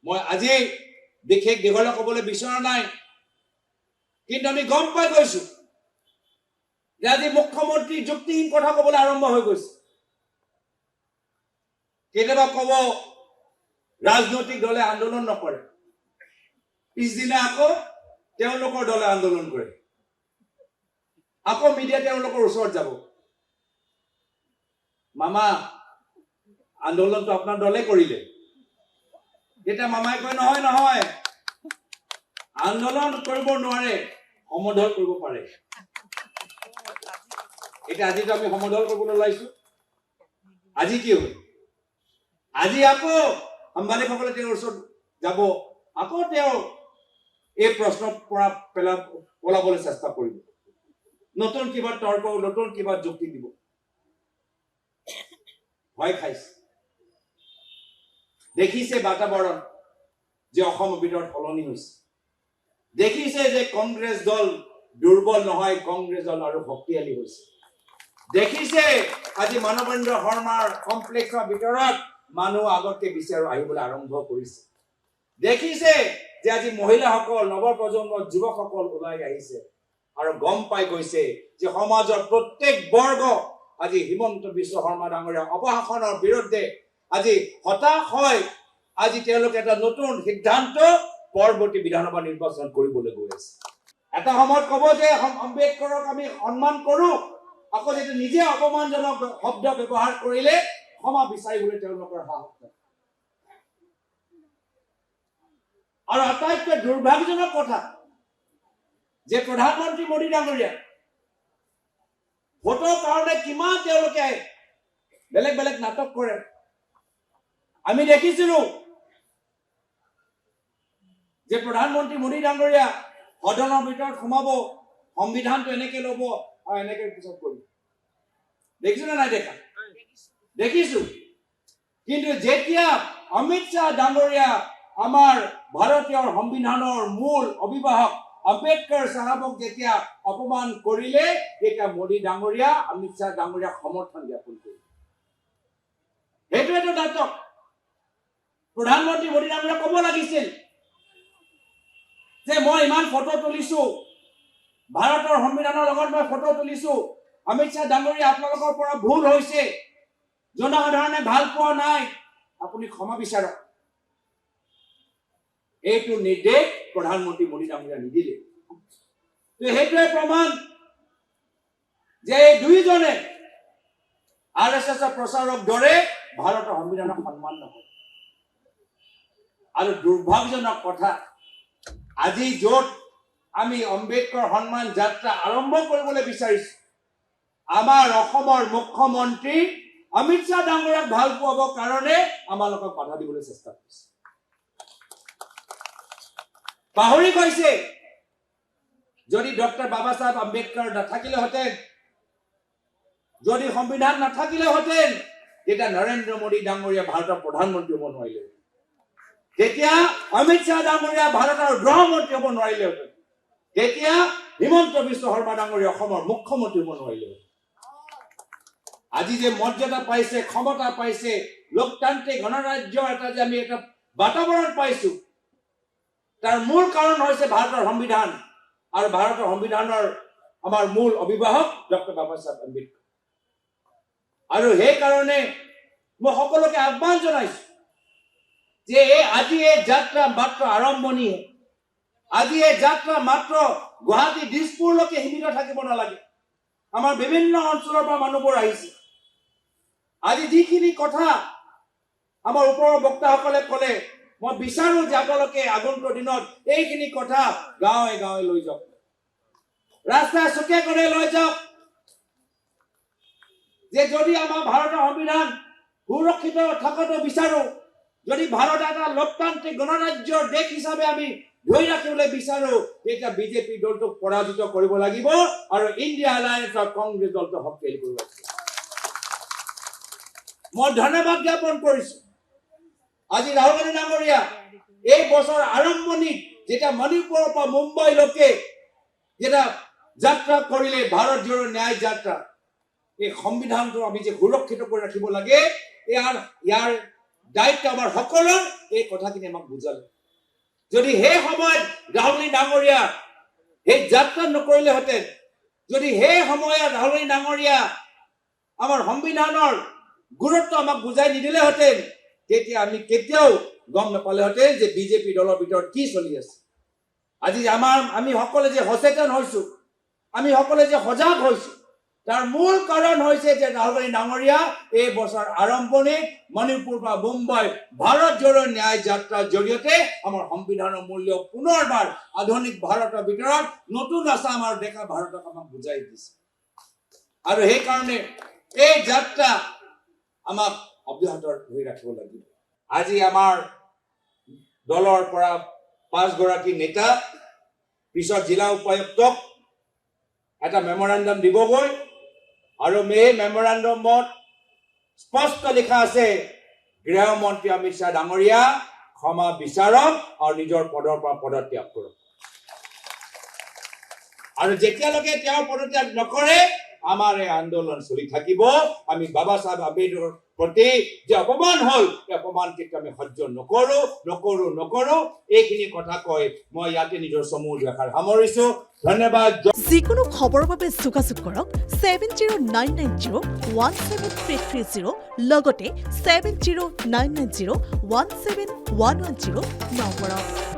মই আজি বিশেষ দীঘলে ক'বলৈ বিচৰা নাই, কিন্তু আমি গম পাই গৈছো যে আজি মুখ্যমন্ত্ৰী যুক্তিহীন কথা ক'বলৈ আৰম্ভ হৈ গৈছে। কেতিয়াবা ক'ব ৰাজনৈতিক দলে আন্দোলন নকৰে, পিছদিনা আকৌ তেওঁলোকৰ দলে আন্দোলন কৰে, আকৌ মিডিয়া তেওঁলোকৰ ওচৰত যাব, মামা আন্দোলনটো আপোনাৰ দলে কৰিলে। তেতিয়া মামাই কয় নহয় নহয়, আন্দোলন কৰিব নোৱাৰে, সমদল কৰিব পাৰে। এতিয়া আজিতো আমি সমদল কৰিবলৈ ওলাইছো। আজি কি হ'ল? আজি আকৌ সাংবাদিকসকলে তেওঁৰ ওচৰত যাব, আকৌ তেওঁ এই প্ৰশ্নৰ পৰা পলাবলৈ চেষ্টা কৰিব, নতুন কিবা তৰ্ক, নতুন কিবা যুক্তি দিব। ভয় খাইছে, দেখিছে বাতাবৰণ যে অসমৰ ভিতৰত সলনি হৈছে, দেখিছে যে কংগ্ৰেছ দল দুৰ্বল নহয়, কংগ্ৰেছ দল আৰু শক্তিশালী হৈছে, দেখিছে আজি মানৱেন্দ্ৰ শৰ্মাৰ কমপ্লেক্সৰ ভিতৰত মানুহ আগতকে বিচাৰ আহিবলৈ আৰম্ভ কৰিছে, দেখিছে যে আজি মহিলাসকল, নৱপ্ৰজন্মৰ যুৱকসকল ওলাই আহিছে আৰু গম পাই গৈছে যে সমাজৰ প্ৰত্যেক বৰ্গ আজি হিমন্ত বিশ্ব শৰ্মা ডাঙৰীয়া অপশাসনৰ বিৰুদ্ধে আজি হতাশ হয়। আজি তেওঁলোকে এটা নতুন সিদ্ধান্ত পৰৱৰ্তী বিধানসভা নিৰ্বাচন কৰিবলৈ গৈ আছে। এটা সময়ত ক'ব যে আম্বেদকাৰক আমি সন্মান কৰো, আকৌ যদি নিজে অপমানজনক শব্দ ব্যৱহাৰ কৰিলে ক্ষমা বিচাৰিবলৈ তেওঁলোকৰ সাহস নাই। আৰু আটাইতকৈ দুৰ্ভাগ্যজনক কথা যে প্ৰধানমন্ত্ৰী মোদী ডাঙৰীয়া ভোটৰ কাৰণে কিমান তেওঁলোকে বেলেগ বেলেগ নাটক কৰে। আমি দেখিছিলো যে প্ৰধানমন্ত্ৰী মোদী ডাঙৰীয়া সদনৰ ভিতৰত সোমাব, সংবিধানটো এনেকে ল'ব আৰু এনেকে পিছত কৰিব। দেখিছো নে নাই দেখা? দেখিছো। কিন্তু যেতিয়া অমিত শ্বাহ ডাঙৰীয়া আমাৰ ভাৰতীয় সংবিধানৰ মূল অভিভাৱক আম্বেদকাৰ চাহাবক যেতিয়া অপমান কৰিলে, তেতিয়া মোদী ডাঙৰীয়া অমিত শ্বাহ ডাঙৰীয়াক সমৰ্থন জ্ঞাপন কৰিলে। সেইটোৱেতো নাটক। প্ৰধানমন্ত্ৰী মোদী ডাঙৰীয়া ক'ব লাগিছিল যে মই ইমান ফটো তুলিছো, ভাৰতৰ সংবিধানৰ লগত মই ফটো তুলিছো, অমিত শ্বাহ ডাঙৰীয়া আপোনালোকৰ পৰা ভুল হৈছে, জনসাধাৰণে ভাল পোৱা নাই, আপুনি ক্ষমা বিচাৰক। এইটো নিৰ্দেশ প্ৰধানমন্ত্ৰী মোদী ডাঙৰীয়া নিদিলে। সেইটোৱে প্ৰমাণ যে এই দুইজনে RSSৰ প্ৰচাৰক দৰে ভাৰতৰ সংবিধানক সন্মান নকৰে। আৰু দুৰ্ভাগ্যজনক কথা, আজি য'ত আমি অম্বেদকাৰ সন্মান যাত্ৰা আৰম্ভ কৰিবলৈ বিচাৰিছো, আমাৰ অসমৰ মুখ্যমন্ত্ৰী অমিত শ্বাহ ডাঙৰীয়াক ভাল পোৱাৰ কাৰণে আমালোকক বাধা দিবলৈ চেষ্টা কৰিছে। পাহৰি গৈছে যদি ডক্টৰ বাবা চাহেব আম্বেদকাৰ নাথাকিলেহেঁতেন, যদি সংবিধান নাথাকিলেহেঁতেন, তেতিয়া নৰেন্দ্ৰ মোদী ডাঙৰীয়া ভাৰতৰ প্ৰধানমন্ত্ৰী হ'ব নোৱাৰিলে, তেতিয়া অমিত শ্বাহ ডাঙৰীয়া ভাৰতৰ গৃহমন্ত্ৰী হ'ব নোৱাৰিলেহেঁতেন, তেতিয়া হিমন্ত বিশ্ব শৰ্মা ডাঙৰীয়া অসমৰ মুখ্যমন্ত্ৰী হ'ব নোৱাৰিলেহেঁতেন। আজি যে মৰ্যাদা পাইছে, ক্ষমতা পাইছে, লোকতান্ত্ৰিক গণৰাজ্যৰ এটা যে আমি এটা বাতাবৰণ পাইছো, তাৰ মূল কাৰণ হৈছে ভাৰতৰ সংবিধান আৰু ভাৰতৰ সংবিধানৰ আমাৰ মূল অভিভাৱক ডক্টৰ বাবা চাহেব আম্বেদকাৰ। আৰু সেইকাৰণে মই সকলোকে আহ্বান জনাইছো যে আজি এই যাত্ৰা মাত্ৰ আৰম্ভণি, আজি এই যাত্ৰা মাত্ৰ গুৱাহাটী দিছপুৰলৈকে সীমিত থাকিব নালাগে। আমাৰ বিভিন্ন অঞ্চলৰ পৰা মানুহবোৰ আহিছে। আজি যিখিনি কথা আমাৰ ওপৰৰ বক্তাসকলে ক'লে, মই বিচাৰো যে আপোনালোকে আগন্তুক দিনত এইখিনি কথা গাঁৱে গাঁৱে লৈ যাওক, ৰাস্তাই চুকে কোণে লৈ যাওক। যে যদি আমাৰ ভাৰতৰ সংবিধান সুৰক্ষিত থকাটো বিচাৰো, যদি ভাৰত এটা লোকতান্ত্ৰিক গণৰাজ্যৰ দেশ হিচাপে আমি ধৰি ৰাখিবলৈ বিচাৰো, তেতিয়া বিজেপি দলটোক পৰাজিত কৰিব লাগিব আৰু ইণ্ডিয়া এলায়েন্সৰ কংগ্ৰেছ দলটো শক্তিশালী কৰিব লাগিব। মই ধন্যবাদ জ্ঞাপন কৰিছো আজি ৰাহুল গান্ধী ডাঙৰীয়া এই বছৰ আৰম্ভণিত যেতিয়া মণিপুৰৰ পৰা মুম্বাইলৈকে যেটা যাত্ৰা কৰিলে, ভাৰত জোড়ো ন্যায় যাত্ৰা, এই সংবিধানটো আমি যে সুৰক্ষিত কৰি ৰাখিব লাগে, ইয়াৰ দায়িত্ব আমাৰ সকলৰ। এই কথাখিনি আমাক বুজালে যদি সেই সময়ত ৰাহুল ডাঙৰীয়া সেই যাত্ৰা নকৰিলেহেঁতেন যদি সেই সময়ত ৰাহুল ডাঙৰীয়া আমাৰ সংবিধানৰ গুৰুত্ব আমাক বুজাই নিদিলেহেঁতেন তেতিয়া আমি কেতিয়াও গম নাপালেহেঁতেন যে বিজেপি দলৰ ভিতৰত কি চলি আছে আজি আমি সকলোৱে যে সচেতন হৈছো আমি সকলোৱে যে সজাগ হৈছো তাৰ মূল কাৰণ হৈছে যে ৰাহুল ডাঙৰীয়া এই বছৰ আৰম্ভণিত মণিপুৰ পৰা মুম্বাই ভাৰত জোড়ো ন্যায় যাত্ৰাৰ জৰিয়তে আমাৰ সংবিধানৰ মূল্য পুনৰবাৰ আধুনিক ভাৰতৰ ভিতৰত নতুন আসাম আৰু ডেকা ভাৰতক আমাক বুজাই দিছে আৰু সেইকাৰণে এই যাত্ৰা আমাক অব্যাহত ধৰি ৰাখিব লাগিব আজি আমাৰ দলৰ পৰা 5 গৰাকী নেতা পিছত জিলা উপায়ুক্তক এটা মেমোৰেণ্ডাম দিবগৈ আৰু এই মেমোৰেণ্ডামত স্পষ্ট লিখা আছে গৃহমন্ত্ৰী অমিত শ্বাহ ডাঙৰীয়া ক্ষমা বিচাৰক আৰু নিজৰ পদৰ পৰা পদত্যাগ কৰক আৰু যেতিয়ালৈকে তেওঁ পদত্যাগ নকৰে আমাৰ এই আন্দোলন চলি থাকিব আমি বাবা সাহেব আম্বেদকৰৰ প্ৰতি যে অপমান হল এই অপমানকে আমি সহ্য নকৰো এইখিনি কথা কৈ মই ইয়াতে নিজৰ সমূহ দেখাৰ সামৰিছো ধন্যবাদ যিকোনো খবৰৰ বাবে যোগাযোগ কৰক 7099017330 লগতে 7099017110 নম্বৰত